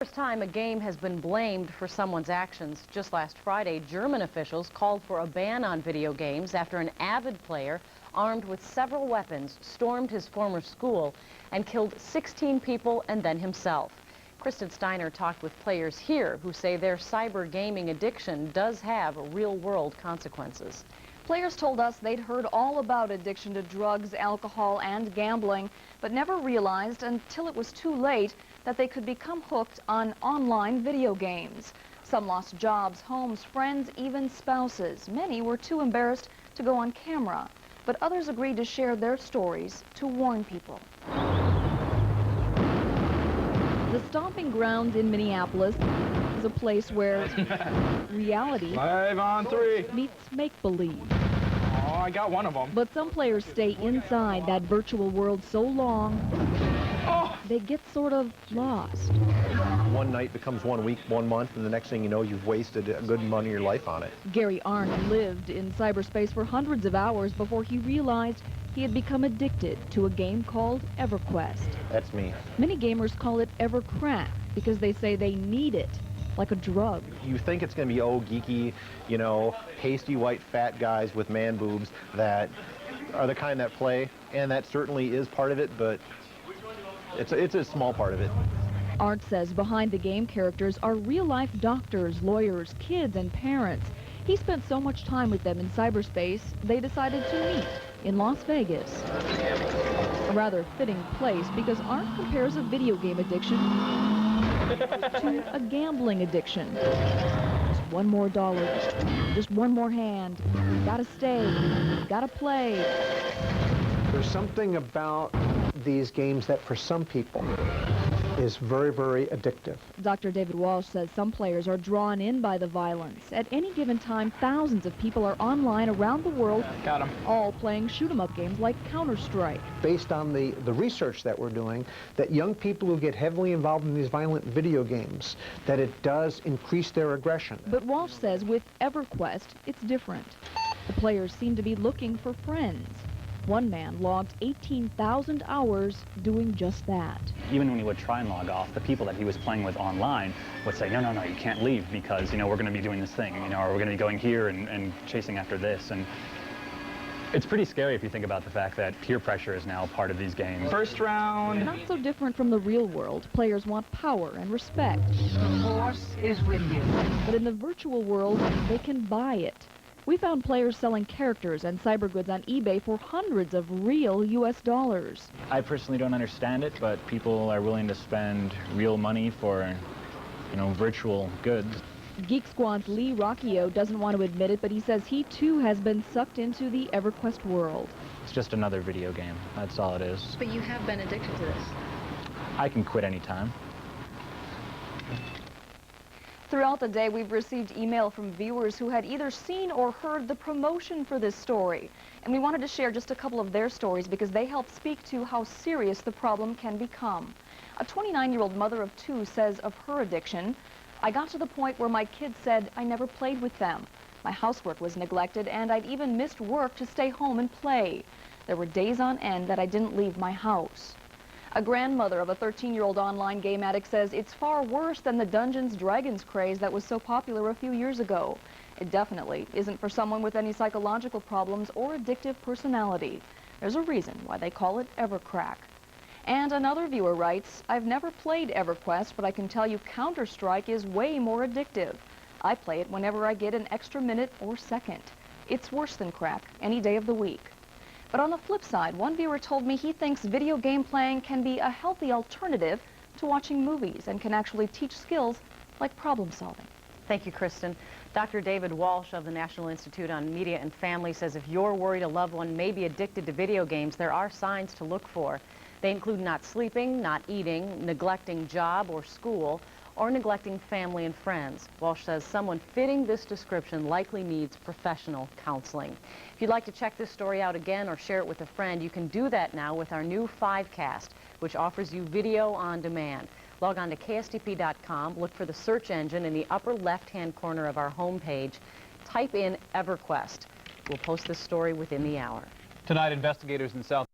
First time a game has been blamed for someone's actions. Just last Friday, German officials called for a ban on video games after an avid player, armed with several weapons, stormed his former school and killed 16 people and then himself. Kristen Steiner talked with players here who say their cyber gaming addiction does have real-world consequences. Players told us they'd heard all about addiction to drugs, alcohol, and gambling, but never realized until it was too late that they could become hooked on online video games. Some lost jobs, homes, friends, even spouses. Many were too embarrassed to go on camera, but others agreed to share their stories to warn people. The stomping grounds in Minneapolis is a place where reality 5 on 3 meets make-believe. Oh, I got one of them. But some players stay inside that virtual world so long, they get sort of lost. One night becomes 1 week, 1 month, and the next thing you know, you've wasted a good amount of your life on it. Gary Arndt lived in cyberspace for hundreds of hours before he realized he had become addicted to a game called EverQuest. That's me. Many gamers call it EverCrack because they say they need it, like a drug. You think it's going to be, oh, geeky, you know, pasty white fat guys with man boobs that are the kind that play, and that certainly is part of it, but it's a small part of it. Arndt says behind the game characters are real-life doctors, lawyers, kids, and parents. He spent so much time with them in cyberspace, they decided to meet in Las Vegas. A rather fitting place because Arndt compares a video game addiction to a gambling addiction. Just one more dollar, just one more hand. You gotta stay, you gotta play. There's something about these games that for some people is very, very addictive. Dr. David Walsh says some players are drawn in by the violence. At any given time, thousands of people are online around the world, all playing shoot-'em-up games like Counter-Strike. Based on the research that we're doing, that young people who get heavily involved in these violent video games, that it does increase their aggression. But Walsh says with EverQuest, it's different. The players seem to be looking for friends. One man logged 18,000 hours doing just that. Even when he would try and log off, the people that he was playing with online would say, no, you can't leave because, you know, we're going to be doing this thing, you know, or we're going to be going here and chasing after this. And it's pretty scary if you think about the fact that peer pressure is now part of these games. First round. Not so different from the real world. Players want power and respect. The force is with you. But in the virtual world, they can buy it. We found players selling characters and cyber goods on eBay for hundreds of real U.S. dollars. I personally don't understand it, but people are willing to spend real money for, you know, virtual goods. Geek Squad's Lee Rocchio doesn't want to admit it, but he says he too has been sucked into the EverQuest world. It's just another video game. That's all it is. But you have been addicted to this. I can quit anytime. Throughout the day, we've received email from viewers who had either seen or heard the promotion for this story. And we wanted to share just a couple of their stories because they help speak to how serious the problem can become. A 29-year-old mother of 2 says of her addiction, I got to the point where my kids said I never played with them. My housework was neglected and I'd even missed work to stay home and play. There were days on end that I didn't leave my house. A grandmother of a 13-year-old online game addict says it's far worse than the Dungeons & Dragons craze that was so popular a few years ago. It definitely isn't for someone with any psychological problems or addictive personality. There's a reason why they call it EverCrack. And another viewer writes, I've never played EverQuest, but I can tell you Counter-Strike is way more addictive. I play it whenever I get an extra minute or second. It's worse than crack any day of the week. But on the flip side, one viewer told me he thinks video game playing can be a healthy alternative to watching movies and can actually teach skills like problem solving. Thank you, Kristen. Dr. David Walsh of the National Institute on Media and Family says if you're worried a loved one may be addicted to video games, there are signs to look for. They include not sleeping, not eating, neglecting job or school, or neglecting family and friends. Walsh says someone fitting this description likely needs professional counseling. If you'd like to check this story out again or share it with a friend, you can do that now with our new 5cast, which offers you video on demand. Log on to KSTP.com, look for the search engine in the upper left-hand corner of our homepage, type in EverQuest. We'll post this story within the hour. Tonight, investigators in South